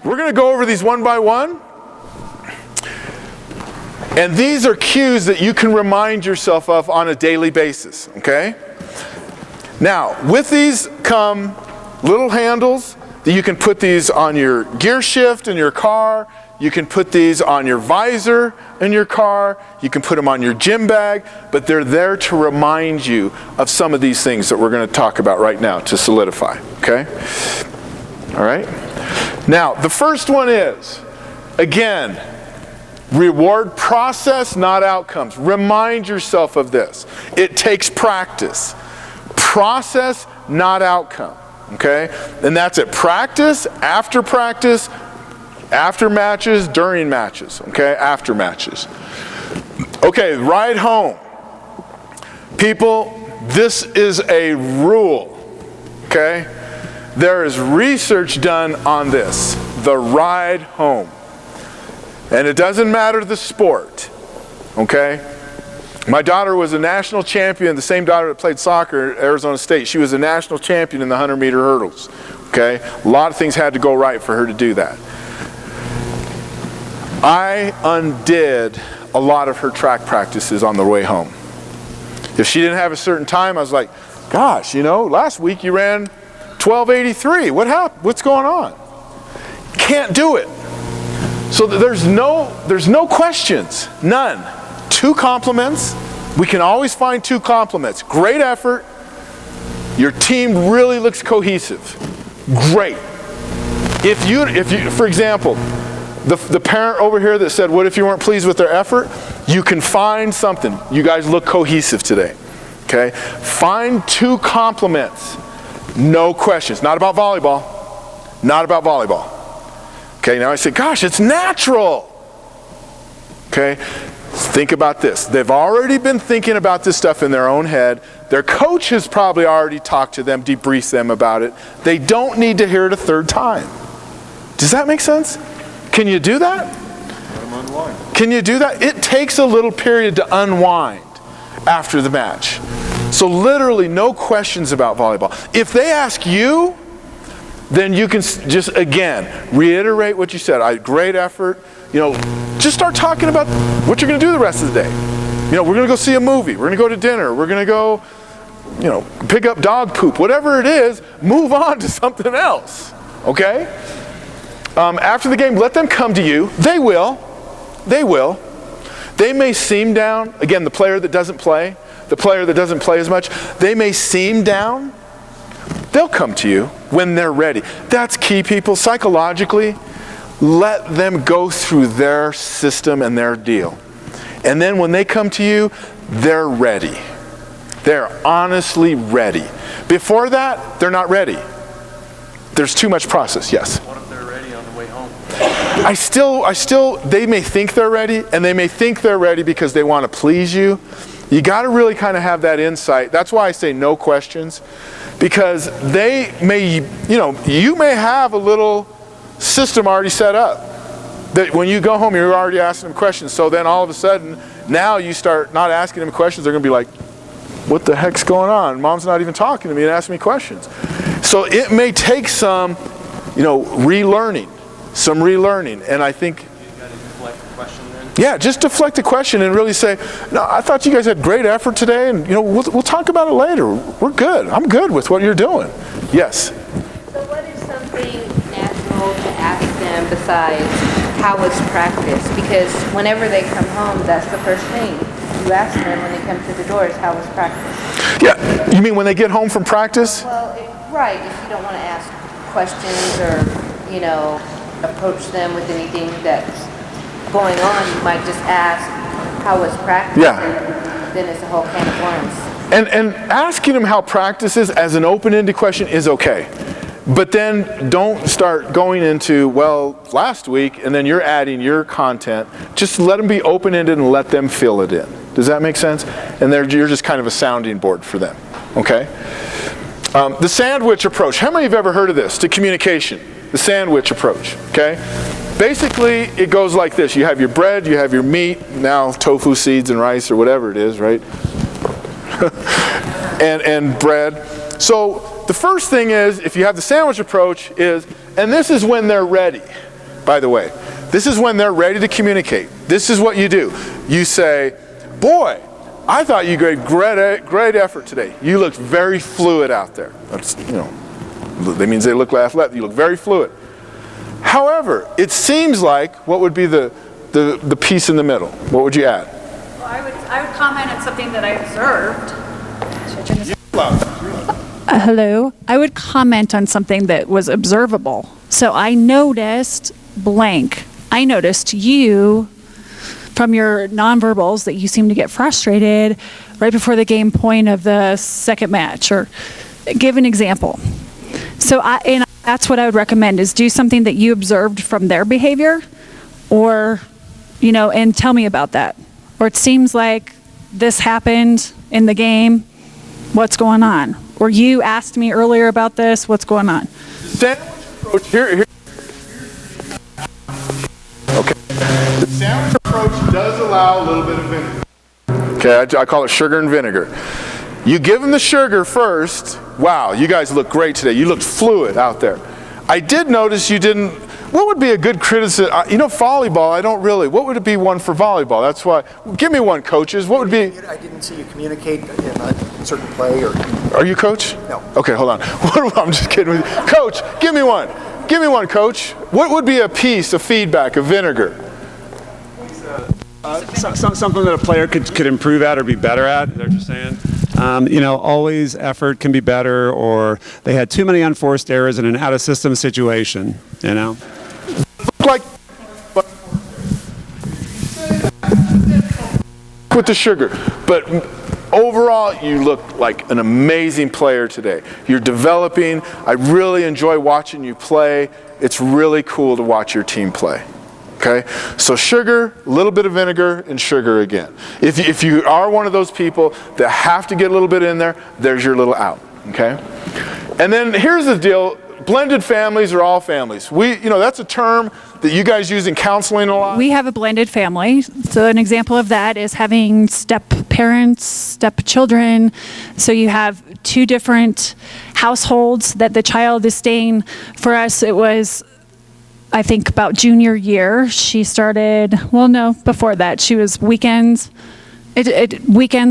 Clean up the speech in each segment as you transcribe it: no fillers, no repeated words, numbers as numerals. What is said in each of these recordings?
We're going to go over these one by one. And these are cues that you can remind yourself of on a daily basis, okay? Now, with these come little handles that you can put these on your gear shift in your car. You can put these on your visor in your car. You can put them on your gym bag, but they're there to remind you of some of these things that we're going to talk about right now to solidify, okay? All right? Now, the first one is, again, reward process, not outcomes. Remind yourself of this. It takes practice. Process, not outcome. Okay? And that's at practice, after matches, during matches. Okay? After matches. Okay, ride home. People, this is a rule. Okay? There is research done on this. The ride home. And it doesn't matter the sport, okay? My daughter was a national champion, the same daughter that played soccer at Arizona State. She was a national champion in the 100-meter hurdles, okay? A lot of things had to go right for her to do that. I undid a lot of her track practices on the way home. If she didn't have a certain time, I was like, gosh, you know, last week you ran 12:83. What happened? What's going on? Can't do it. So there's no questions, none. 2 compliments. We can always find 2 compliments. Great effort. Your team really looks cohesive. Great. If you, for example, the parent over here that said, what if you weren't pleased with their effort? You can find something. You guys look cohesive today. Okay? Find 2 compliments. No questions. Not about volleyball. Not about volleyball. Okay, now I say, gosh, it's natural. Okay, think about this. They've already been thinking about this stuff in their own head. Their coach has probably already talked to them, debriefed them about it. They don't need to hear it a 3rd time. Does that make sense? Can you do that? Can you do that? It takes a little period to unwind after the match. So literally no questions about volleyball. If they ask you, then you can just, again, reiterate what you said. Great effort. You know, just start talking about what you're going to do the rest of the day. You know, we're going to go see a movie. We're going to go to dinner. We're going to go, you know, pick up dog poop. Whatever it is, move on to something else. Okay? After the game, let them come to you. They will. They will. They may seem down. Again, the player that doesn't play as much, they may seem down. They'll come to you when they're ready. That's key, people. Psychologically, let them go through their system and their deal. And then when they come to you, they're ready. They're honestly ready. Before that, they're not ready. There's too much process, yes? What if they're ready on the way home? They may think they're ready, and they may think they're ready because they want to please you. You got to really kind of have that insight. That's why I say no questions. Because they may, you know, you may have a little system already set up. That when you go home, you're already asking them questions. So then all of a sudden, now you start not asking them questions. They're going to be like, what the heck's going on? Mom's not even talking to me and asking me questions. So it may take some, you know, relearning. And I think, yeah, just deflect the question and really say, no, I thought you guys had great effort today, and you know, we'll talk about it later. We're good. I'm good with what you're doing. Yes? So what is something natural to ask them besides how was practice? Because whenever they come home, that's the first thing you ask them when they come to the doors, how was practice? Yeah, you mean when they get home from practice? Well, right, if you don't want to ask questions or, you know, approach them with anything that's going on, you might just ask, how was practice? Yeah. And then it's a whole can of worms. And asking them how practice is as an open-ended question is okay. But then don't start going into, well, last week, and then you're adding your content. Just let them be open-ended and let them fill it in. Does that make sense? And you're just kind of a sounding board for them. Okay? The sandwich approach. How many of you have ever heard of this, to communication? The sandwich approach. Okay? Basically, it goes like this. You have your bread, you have your meat, now tofu seeds and rice or whatever it is, right? and bread. So the first thing is, if you have the sandwich approach, and this is when they're ready. by the way. This is when they're ready to communicate. This is what you do. You say, boy, I thought you gave great effort today. You looked very fluid out there. That's, that means they look athletic. You look very fluid. However, it seems like, what would be the piece in the middle? What would you add? Well, I would comment on something that I observed. Hello. I would comment on something that was observable. So I noticed blank. I noticed you, from your nonverbals, that you seem to get frustrated right before the game point of the second match. Or give an example. So that's what I would recommend, is do something that you observed from their behavior, or, and tell me about that. Or it seems like this happened in the game. What's going on? Or you asked me earlier about this. What's going on? Sandwich approach. Here. Okay. The sandwich approach does allow a little bit of vinegar. Okay, I call it sugar and vinegar. You give them the sugar first. Wow, you guys look great today. You looked fluid out there. I did notice you didn't. What would be a good criticism? Volleyball, I don't really. What would it be one for volleyball? That's why. Give me one, coaches. What would be? I didn't see you communicate in a certain play or. Are you coach? No. Okay, hold on. I'm just kidding with you. Coach, give me one. Give me one, coach. What would be a piece of feedback of vinegar? Something that a player could improve at or be better at. They're just saying. Always effort can be better, or they had too many unforced errors in an out-of-system situation, Like with the sugar, but overall you look like an amazing player today. You're developing. I really enjoy watching you play. It's really cool to watch your team play. Okay, so sugar, a little bit of vinegar, and sugar again. If you are one of those people that have to get a little bit in there, there's your little out. Okay, and then here's the deal: blended families are all families. That's a term that you guys use in counseling a lot. We have a blended family. So an example of that is having step parents, step children. So you have two different households that the child is staying. For us, it was, I think, about junior year. She started, before that, she was weekends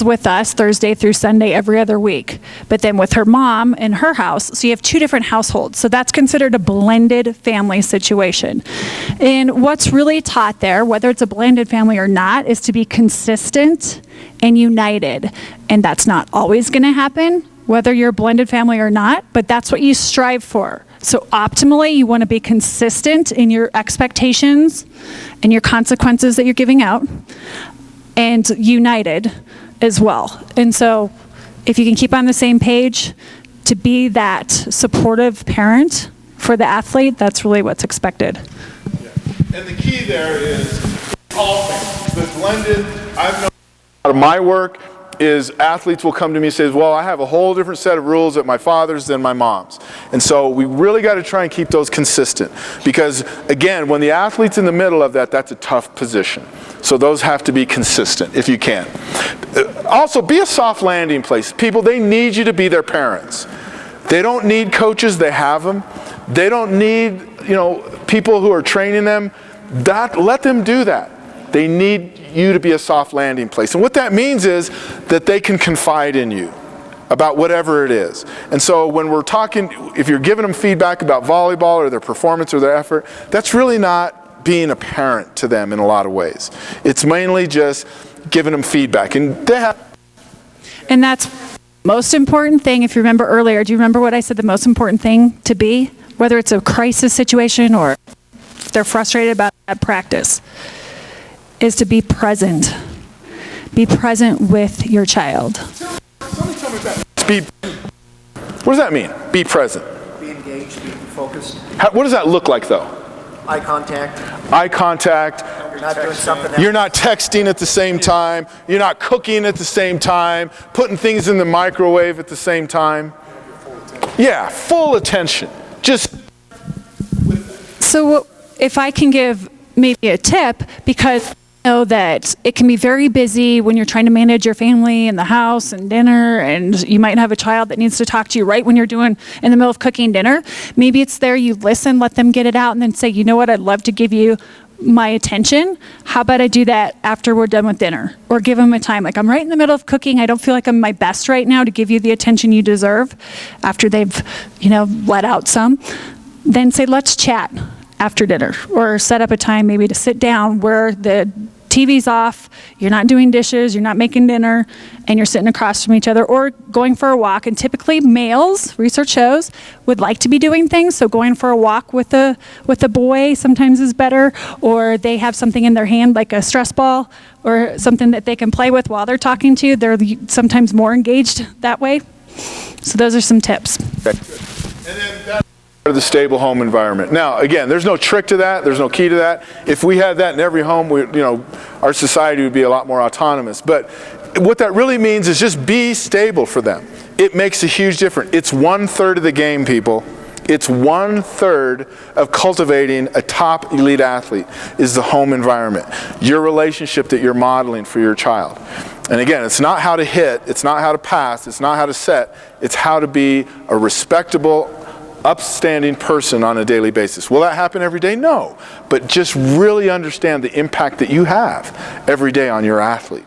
with us, Thursday through Sunday, every other week. But then with her mom in her house, so you have two different households. So that's considered a blended family situation. And what's really taught there, whether it's a blended family or not, is to be consistent and united. And that's not always going to happen, whether you're a blended family or not, but that's what you strive for. So optimally, you want to be consistent in your expectations and your consequences that you're giving out, and united as well. And so if you can keep on the same page to be that supportive parent for the athlete, that's really what's expected. Yeah. And the key there is all things. The blended, I've known a lot of my work is athletes will come to me and say, well, I have a whole different set of rules at my father's than my mom's. And so we really got to try and keep those consistent, because again, when the athlete's in the middle of that, that's a tough position. So those have to be consistent if you can. Also, be a soft landing place. People, they need you to be their parents. They don't need coaches, they have them. They don't need, people who are training them. Let them do that. They need you to be a soft landing place. And what that means is that they can confide in you about whatever it is. And so when we're talking, if you're giving them feedback about volleyball or their performance or their effort, that's really not being a parent to them in a lot of ways. It's mainly just giving them feedback. And that's most important thing. If you remember earlier, do you remember what I said the most important thing to be? Whether it's a crisis situation or if they're frustrated about that practice, is to be present. Be present with your child. What does that mean? Be present. Be engaged, be focused. What does that look like, though? Eye contact. Eye contact. You're not doing something else. You're not texting at the same time. You're not cooking at the same time. Putting things in the microwave at the same time. Yeah, full attention. So if I can give maybe a tip, because know that it can be very busy when you're trying to manage your family and the house and dinner, and you might have a child that needs to talk to you right when you're in the middle of cooking dinner. Maybe it's there, you listen, let them get it out, and then say, you know what, I'd love to give you my attention. How about I do that after we're done with dinner? Or give them a time. Like, I'm right in the middle of cooking. I don't feel like I'm my best right now to give you the attention you deserve after they've, let out some. Then say, let's chat after dinner, or set up a time maybe to sit down where the TV's off, you're not doing dishes, you're not making dinner, and you're sitting across from each other, or going for a walk. And typically males, research shows, would like to be doing things, so going for a walk with a boy sometimes is better, or they have something in their hand like a stress ball or something that they can play with while they're talking to you. They're sometimes more engaged that way. So those are some tips. And then that's the stable home environment. Now, again, there's no trick to that. There's no key to that. If we had that in every home, our society would be a lot more autonomous. But what that really means is just be stable for them. It makes a huge difference. It's 1/3 of the game, people. It's 1/3 of cultivating a top elite athlete is the home environment, your relationship that you're modeling for your child. And again, it's not how to hit, it's not how to pass, it's not how to set, it's how to be a respectable, upstanding person on a daily basis. Will that happen every day? No. But just really understand the impact that you have every day on your athlete.